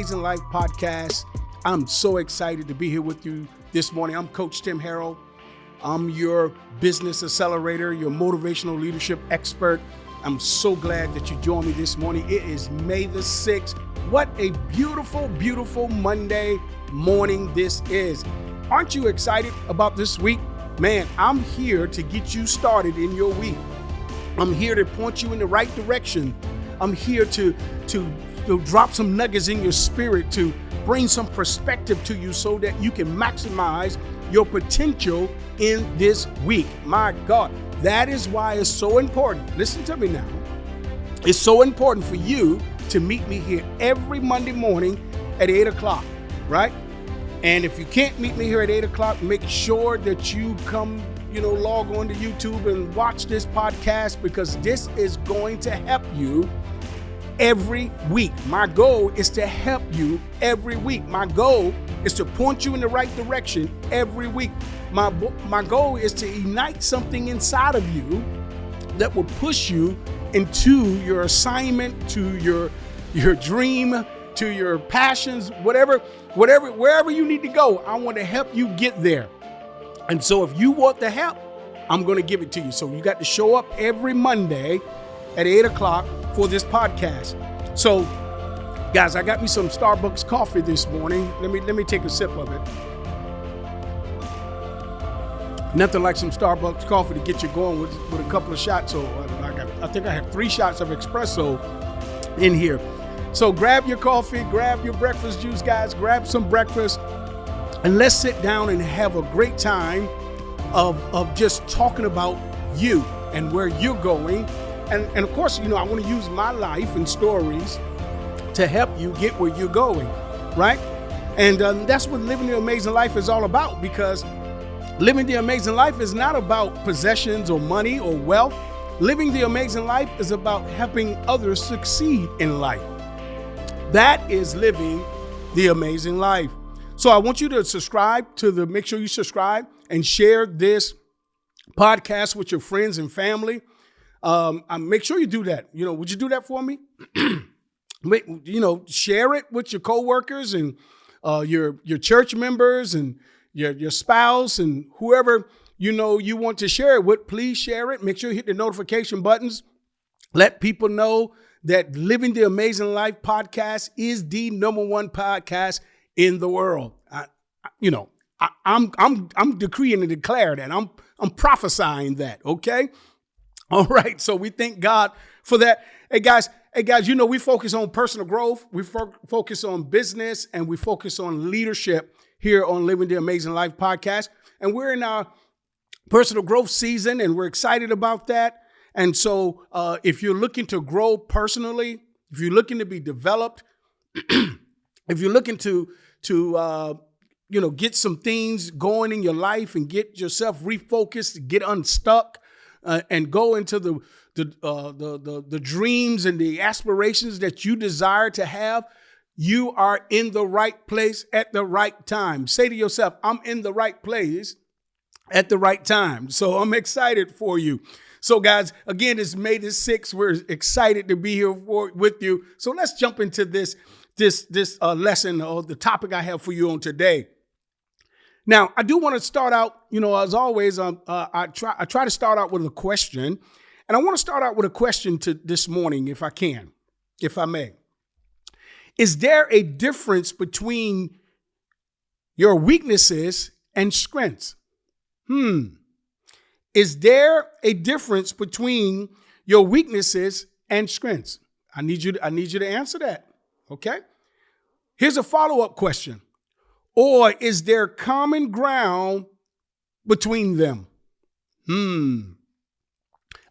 Amazing Life podcast. I'm so excited to be here with you this morning. I'm Coach Tim Harrell. I'm your business accelerator, your motivational leadership expert. I'm so glad that you joined me this morning. It is May the 6th. What a beautiful, beautiful Monday morning this is. Aren't you excited about this week? Man, I'm here to get you started in your week. I'm here to point you in the right direction. I'm here to drop some nuggets in your spirit, to bring some perspective to you so that you can maximize your potential in this week. My God, that is why it's so important. Listen to me now. It's so important for you to meet me here every Monday morning at 8 o'clock, right? And if you can't meet me here at 8 o'clock, make sure that you come, log on to YouTube and watch this podcast, because this is going to help you every week. My goal is to help you every week. My goal is to point you in the right direction every week. My goal is to ignite something inside of you that will push you into your assignment, to your dream, to your passions, wherever you need to go. I want to help you get there. And so if you want the help, I'm going to give it to you. So you got to show up every Monday at 8 o'clock for this podcast. So, guys, I got me some Starbucks coffee this morning. Let me take a sip of it. Nothing like some Starbucks coffee to get you going with a couple of shots. So I think I have 3 shots of espresso in here. So grab your coffee, grab your breakfast juice, guys, grab some breakfast, and let's sit down and have a great time of just talking about you and where you're going. And of course, I want to use my life and stories to help you get where you're going, right? And that's what living the amazing life is all about, because living the amazing life is not about possessions or money or wealth. Living the amazing life is about helping others succeed in life. That is living the amazing life. So I want you to make sure you subscribe and share this podcast with your friends and family. Make sure you do that. Would you do that for me? Share it with your coworkers and your church members and your spouse and whoever you want to share it with. Please share it. Make sure you hit the notification buttons. Let people know that Living the Amazing Life podcast is the #1 podcast in the world. I'm decreeing and declaring that. I'm prophesying that. Okay. All right. So we thank God for that. Hey guys, we focus on personal growth. We focus on business, and we focus on leadership here on Living the Amazing Life podcast. And we're in our personal growth season, and we're excited about that. And so if you're looking to grow personally, if you're looking to be developed, if you're looking to get some things going in your life and get yourself refocused, get unstuck, and go into the dreams and the aspirations that you desire to have, you are in the right place at the right time. Say to yourself, I'm in the right place at the right time. So I'm excited for you. So guys, again, it's May the 6th. We're excited to be here with you. So let's jump into this lesson, or the topic I have for you on today. Now, I do want to start out, as always, I try to start out with a question. And I want to start out with a question to this morning, if I may. Is there a difference between your weaknesses and strengths? Is there a difference between your weaknesses and strengths? I need you to answer that. Okay. Here's a follow-up question. Or is there common ground between them?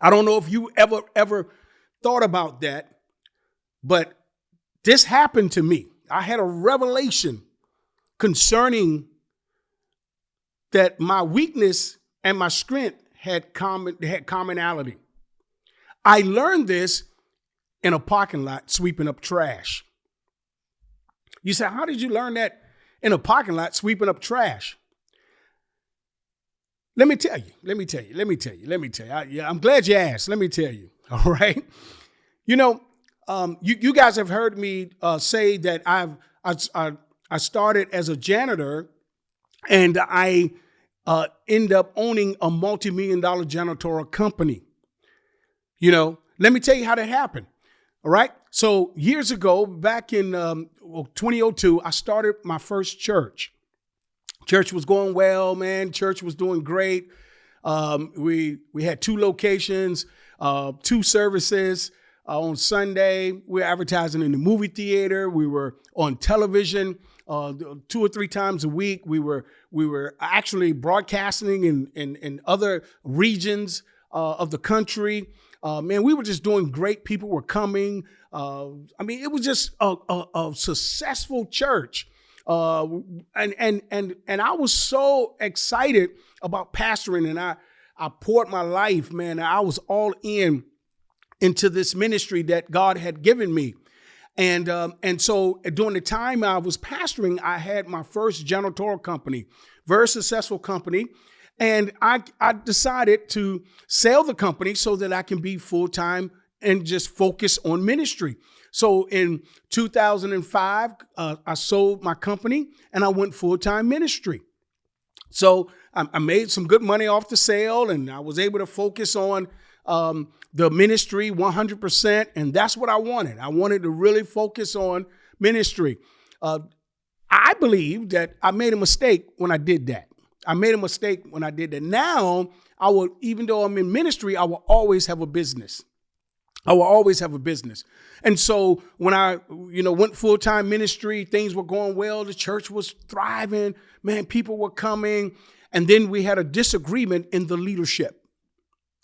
I don't know if you ever thought about that, but this happened to me. I had a revelation concerning that my weakness and my strength had commonality. I learned this in a parking lot sweeping up trash. You say, how did you learn that in a parking lot sweeping up trash? Let me tell you. I'm glad you asked. Let me tell you. All right. You guys have heard me say that I started as a janitor, and I end up owning a multi-million-dollar janitorial company. Let me tell you how that happened. All right. So years ago, back in 2002, I started my first church. Church was going well, man. Church was doing great. We had 2 locations, 2 services. On Sunday, we were advertising in the movie theater. We were on television 2 or 3 times a week. We were actually broadcasting in other regions of the country. Man, we were just doing great. People were coming. It was just a successful church. And I was so excited about pastoring, and I poured my life, man. I was all into this ministry that God had given me. And so during the time I was pastoring, I had my first janitorial company, very successful company. And I decided to sell the company so that I can be full-time and just focus on ministry. So in 2005, I sold my company and I went full-time ministry. So I made some good money off the sale, and I was able to focus on the ministry 100%. And that's what I wanted. I wanted to really focus on ministry. I believe that I made a mistake when I did that. Now, even though I'm in ministry, I will always have a business. And so when I, went full-time ministry, things were going well. The church was thriving. Man, people were coming. And then we had a disagreement in the leadership.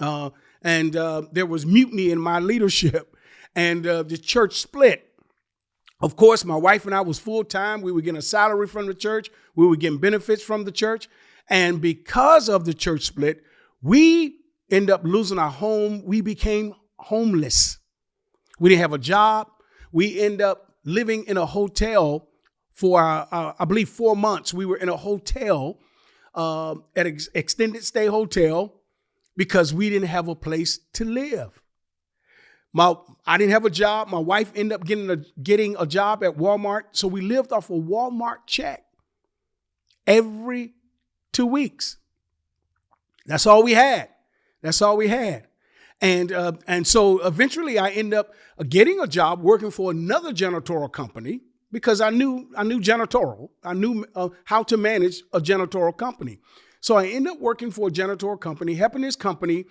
And there was mutiny in my leadership. And the church split. Of course, my wife and I was full-time. We were getting a salary from the church. We were getting benefits from the church. And because of the church split, we ended up losing our home. We became homeless. We didn't have a job. We ended up living in a hotel for, I believe, 4 months. We were in a hotel, at an extended stay hotel, because we didn't have a place to live. I didn't have a job. My wife ended up getting a job at Walmart. So we lived off a Walmart check every 2 weeks. That's all we had. And so eventually I ended up getting a job working for another janitorial company, because I knew janitorial. I knew how to manage a janitorial company. So I ended up working for a janitorial company, helping this company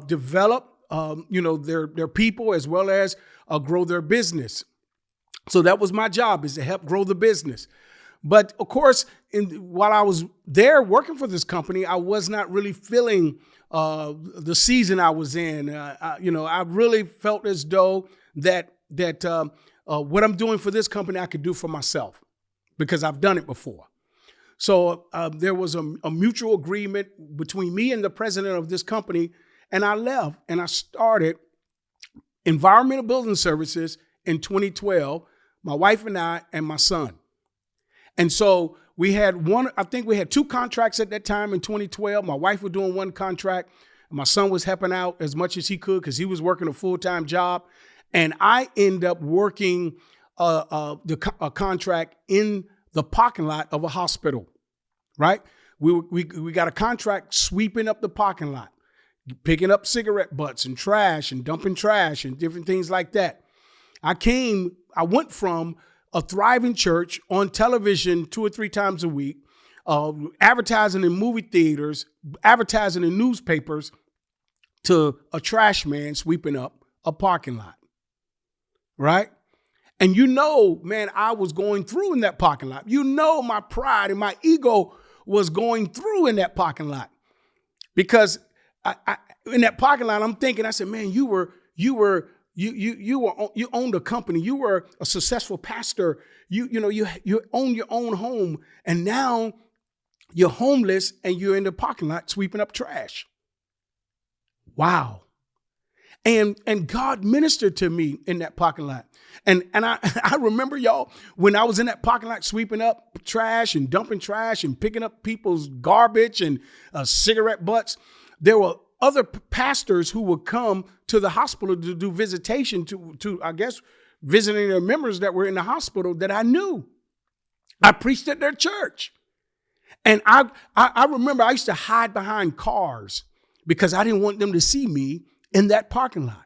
develop their people, as well as grow their business. So that was my job, is to help grow the business. But of course, while I was there working for this company, I was not really feeling the season I was in. I really felt as though that what I'm doing for this company, I could do for myself, because I've done it before. So there was a mutual agreement between me and the president of this company, and I left and I started Environmental Building Services in 2012, my wife and I and my son. And so we had 2 contracts at that time in 2012. My wife was doing 1 contract. My son was helping out as much as he could, because he was working a full-time job. And I ended up working a contract in the parking lot of a hospital, right? We got a contract sweeping up the parking lot, picking up cigarette butts and trash and dumping trash and different things like that. I went from a thriving church on television 2 or 3 times a week, advertising in movie theaters, advertising in newspapers, to a trash man sweeping up a parking lot, right? And man, I was going through in that parking lot. My pride and my ego was going through in that parking lot, because in that parking lot, I'm thinking, I said, man, you owned a company. You were a successful pastor. You own your own home, and now you're homeless and you're in the parking lot sweeping up trash. Wow. And God ministered to me in that parking lot. And I remember, y'all, when I was in that parking lot sweeping up trash and dumping trash and picking up people's garbage and cigarette butts, there were other pastors who would come to the hospital to do visitation to I guess visiting their members that were in the hospital that I knew. I preached at their church. And I remember I used to hide behind cars because I didn't want them to see me in that parking lot.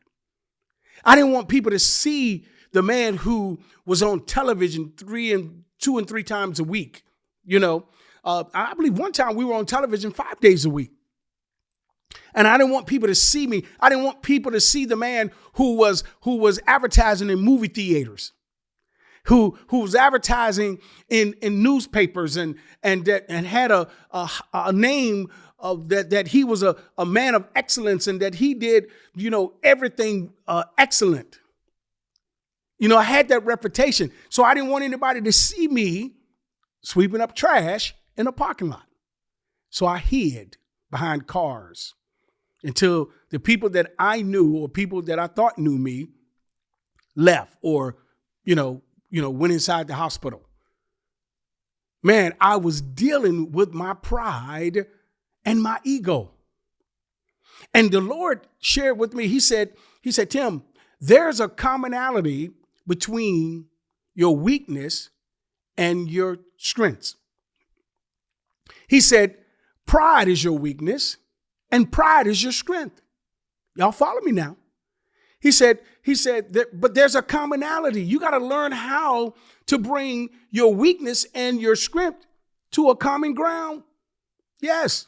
I didn't want people to see the man who was on television 2 and 3 times a week. I believe one time we were on television 5 days a week. And I didn't want people to see me. I didn't want people to see the man who was advertising in movie theaters, who was advertising in newspapers and had a name of that he was a man of excellence and that he did, everything excellent. I had that reputation. So I didn't want anybody to see me sweeping up trash in a parking lot. So I hid behind cars until the people that I knew or people that I thought knew me left or, went inside the hospital. Man, I was dealing with my pride and my ego. And the Lord shared with me, he said, Tim, there's a commonality between your weakness and your strengths. He said, pride is your weakness and pride is your strength. Y'all follow me now? He said, but there's a commonality. You got to learn how to bring your weakness and your strength to a common ground. Yes.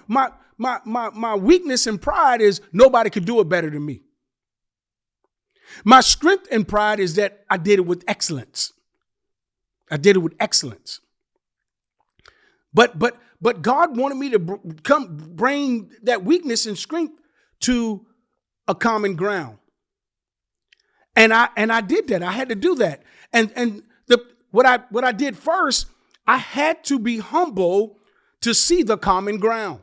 My weakness and pride is nobody could do it better than me. My strength and pride is that I did it with excellence. But God wanted me to bring that weakness and strength to a common ground. And I did that. I had to do that. And what I did first, I had to be humble to see the common ground.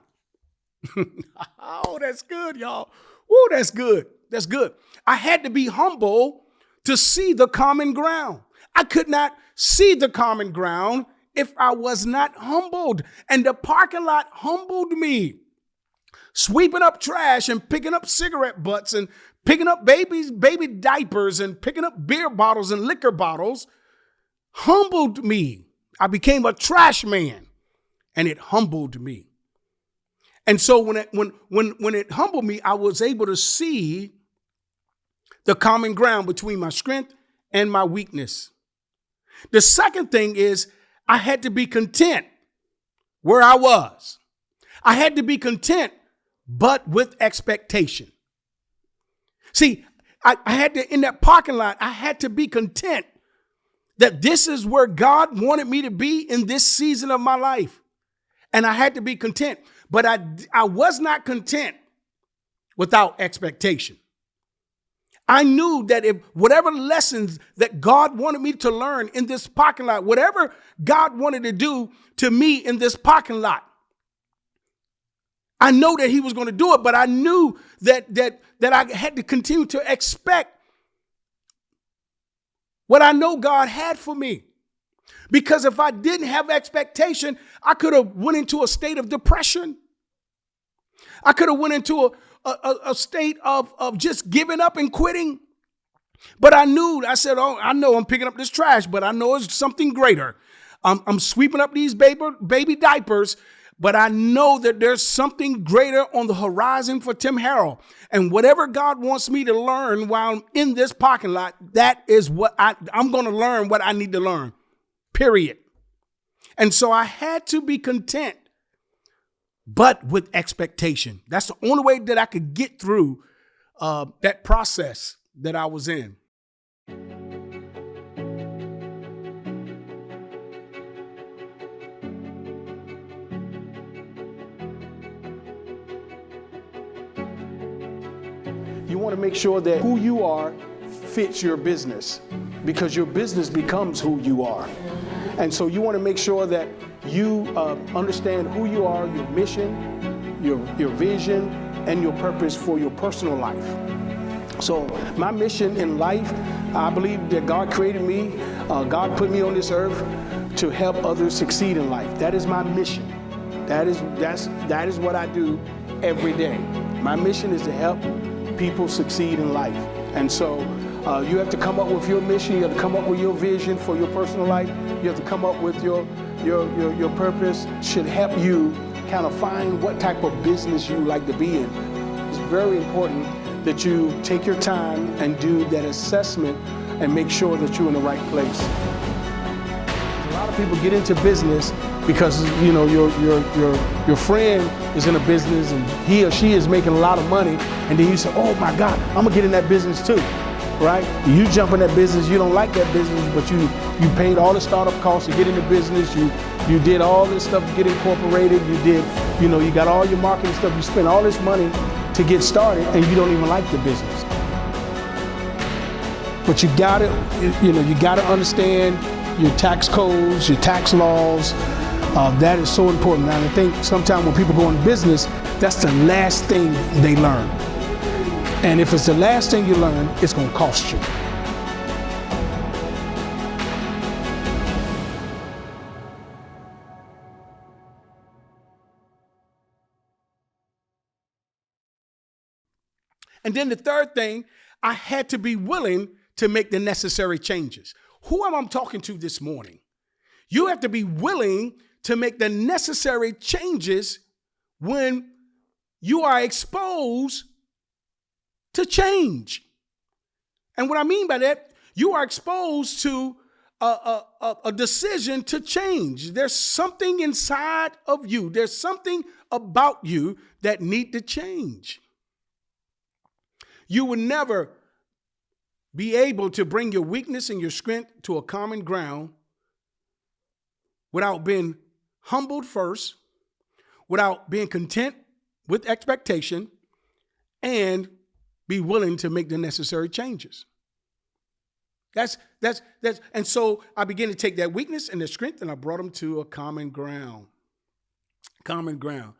Oh, that's good, y'all. Woo, that's good. That's good. I had to be humble to see the common ground. I could not see the common ground if I was not humbled. And the parking lot humbled me. Sweeping up trash and picking up cigarette butts and picking up baby diapers and picking up beer bottles and liquor bottles humbled me. I became a trash man and it humbled me. And so when it humbled me, I was able to see the common ground between my strength and my weakness. The second thing is I had to be content where I was. I had to be content, but with expectation. See, I had to, in that parking lot, I had to be content that this is where God wanted me to be in this season of my life. And I had to be content, but I was not content without expectation. I knew that if whatever lessons that God wanted me to learn in this parking lot, whatever God wanted to do to me in this parking lot, I know that he was going to do it, but I knew that I had to continue to expect what I know God had for me. Because if I didn't have expectation, I could have went into a state of depression. I could have went into a state of just giving up and quitting. But I said, I know I'm picking up this trash, but I know it's something greater. I'm sweeping up these baby diapers, but I know that there's something greater on the horizon for Tim Harrell. And whatever God wants me to learn while I'm in this parking lot, that is what I'm going to learn what I need to learn, period. And so I had to be content, but with expectation. That's the only way that I could get through that process that I was in. You want to make sure that who you are fits your business, because your business becomes who you are. And so you want to make sure that you understand who you are, your mission, your vision, and your purpose for your personal life. So my mission in life, I believe that God created me, God put me on this earth to help others succeed in life. That is my mission. That is what I do every day. My mission is to help people succeed in life. And so You have to come up with your mission. You have to come up with your vision for your personal life. You have to come up with your purpose. Should help you kind of find what type of business you like to be in. It's very important that you take your time and do that assessment and make sure that you're in the right place. A lot of people get into business because your friend is in a business and he or she is making a lot of money, and then you say, oh my God, I'm gonna get in that business too, right? You jump in that business, you don't like that business, but you paid all the startup costs to get in the business, you did all this stuff to get incorporated, you got all your marketing stuff, you spent all this money to get started, and you don't even like the business. But you gotta understand your tax codes, your tax laws. That is so important. And I think sometimes when people go into business, that's the last thing they learn. And if it's the last thing you learn, it's gonna cost you. And then the third thing, I had to be willing to make the necessary changes. Who am I talking to this morning? You have to be willing to make the necessary changes when you are exposed to change. And what I mean by that, you are exposed to a decision to change. There's something inside of you. There's something about you that need to change. You will never be able to bring your weakness and your strength to a common ground without being humbled first, without being content with expectation, and be willing to make the necessary changes. And so I began to take that weakness and the strength, and I brought them to a common ground. Common ground.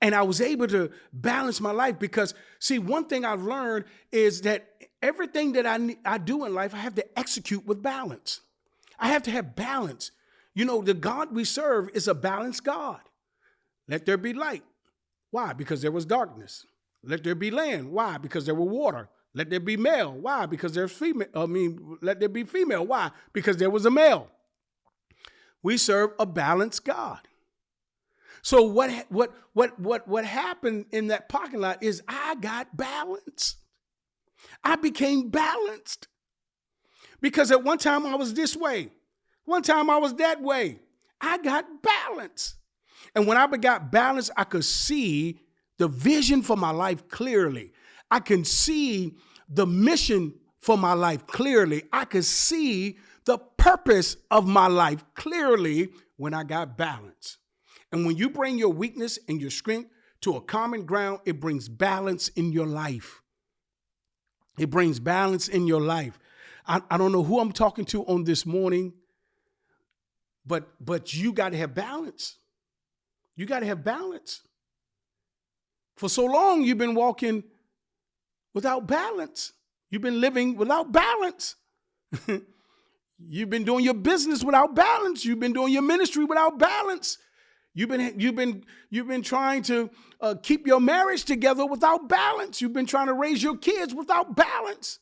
And I was able to balance my life because, see, one thing I've learned is that everything that I do in life, I have to execute with balance. I have to have balance. The God we serve is a balanced God. Let there be light. Why? Because there was darkness. Let there be land. Why? Because there were water. Let there be male. Why? Because there's female. Let there be female. Why? Because there was a male. We serve a balanced God. So what happened in that parking lot is I got balance. I became balanced. Because at one time I was this way. One time I was that way. I got balance. And when I got balance, I could see the vision for my life clearly. I can see the mission for my life clearly. I could see the purpose of my life clearly when I got balance. And when you bring your weakness and your strength to a common ground, it brings balance in your life. It brings balance in your life. I don't know who I'm talking to on this morning, but you got to have balance. You got to have balance. For so long, you've been walking without balance. You've been living without balance. You've been doing your business without balance. You've been doing your ministry without balance. You've been trying to keep your marriage together without balance. You've been trying to raise your kids without balance.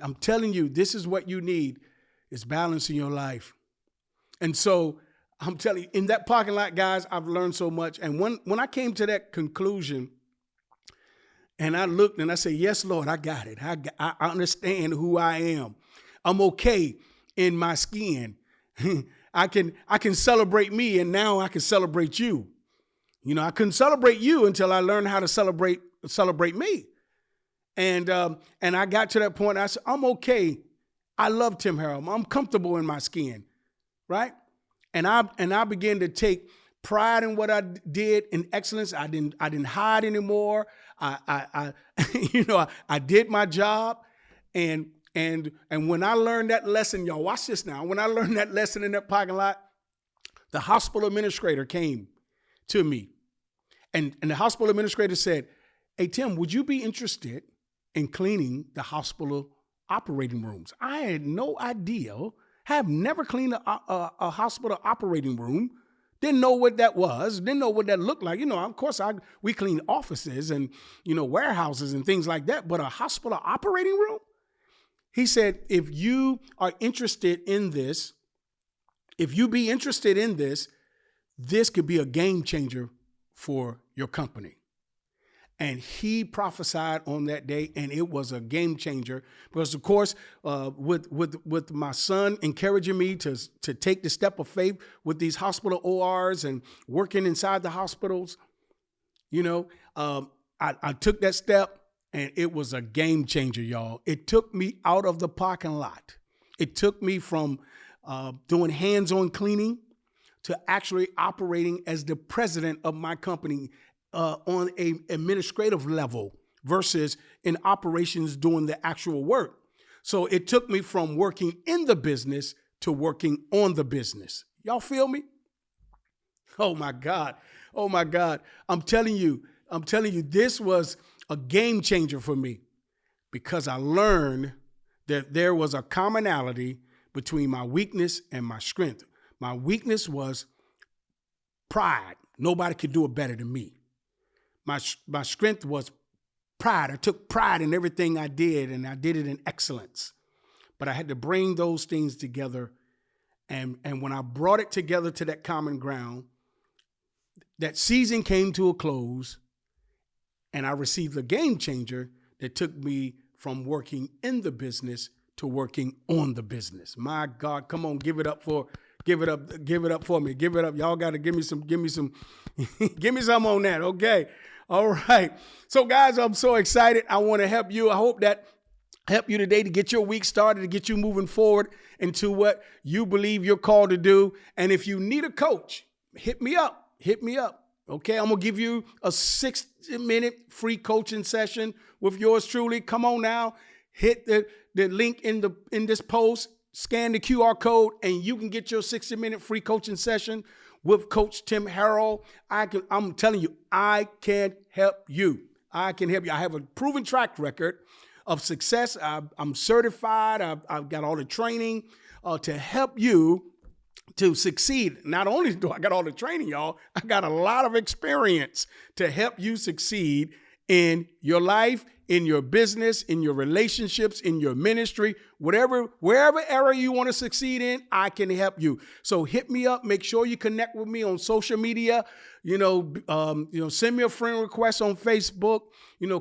I'm telling you, this is what you need, is balance in your life. And so I'm telling you, in that parking lot, guys, I've learned so much. And when I came to that conclusion, and I looked and I said, yes, Lord, I got it. I understand who I am. I'm okay in my skin. I can celebrate me, and now I can celebrate you. I couldn't celebrate you until I learned how to celebrate me. And I got to that point. I said, I'm okay. I love Tim Harrell. I'm comfortable in my skin, right? And I began to take pride in what I did in excellence. I didn't hide anymore. I did my job, and when I learned that lesson, y'all watch this now. When I learned that lesson in that parking lot, the hospital administrator came to me, and the hospital administrator said, "Hey Tim, would you be interested in cleaning the hospital operating rooms?" I had no idea. Have never cleaned a hospital operating room. Didn't know what that was. Didn't know what that looked like. Of course, we clean offices and, warehouses and things like that. But a hospital operating room? He said, if you are interested in this, if you be interested in this, this could be a game changer for your company. And he prophesied on that day, and it was a game changer because, of course, with my son encouraging me to take the step of faith with these hospital ORs and working inside the hospitals, I took that step, and it was a game changer, y'all. It took me out of the parking lot. It took me from doing hands-on cleaning to actually operating as the president of my company on a administrative level versus in operations doing the actual work. So it took me from working in the business to working on the business. Y'all feel me? Oh my God. Oh my God. I'm telling you, this was a game changer for me because I learned that there was a commonality between my weakness and my strength. My weakness was pride. Nobody could do it better than me. My strength was pride. I took pride in everything I did, and I did it in excellence. But I had to bring those things together. And when I brought it together to that common ground, that season came to a close, and I received a game changer that took me from working in the business to working on the business. My God, come on, give it up for me. Give it up. Y'all got to give me some, give me some on that. Okay. All right. So guys, I'm so excited. I want to help you. I hope that help you today to get your week started, to get you moving forward into what you believe you're called to do. And if you need a coach, hit me up. Okay. I'm going to give you a 60-minute free coaching session with yours truly. Come on now, hit the link in this post, scan the QR code, and you can get your 60-minute free coaching session with Coach Tim Harrell. I'm telling you, I can help you. I have a proven track record of success. I'm certified. I've got all the training to help you to succeed. Not only do I got all the training, y'all, I got a lot of experience to help you succeed in your life, in your business, in your relationships, in your ministry, wherever area you want to succeed in, I can help you. So hit me up. Make sure you connect with me on social media. Send me a friend request on Facebook.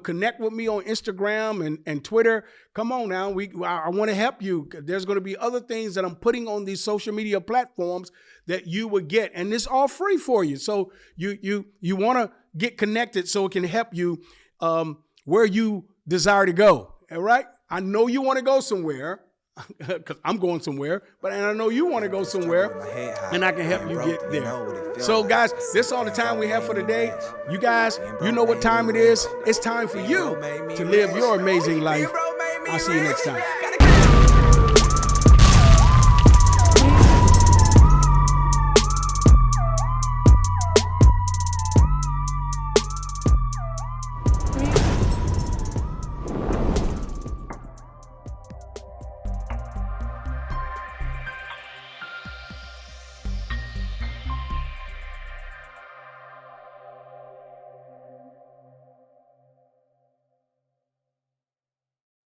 Connect with me on Instagram and Twitter. Come on now. I want to help you. There's going to be other things that I'm putting on these social media platforms that you will get, and it's all free for you. So you want to get connected so it can help you where you desire to go. All right. I know you want to go somewhere because I'm going somewhere, but I know you want to go somewhere, and I can help you get there. So guys, this is all the time we have for today. You guys, you know what time it is. It's time for you to live your amazing life. I'll see you next time.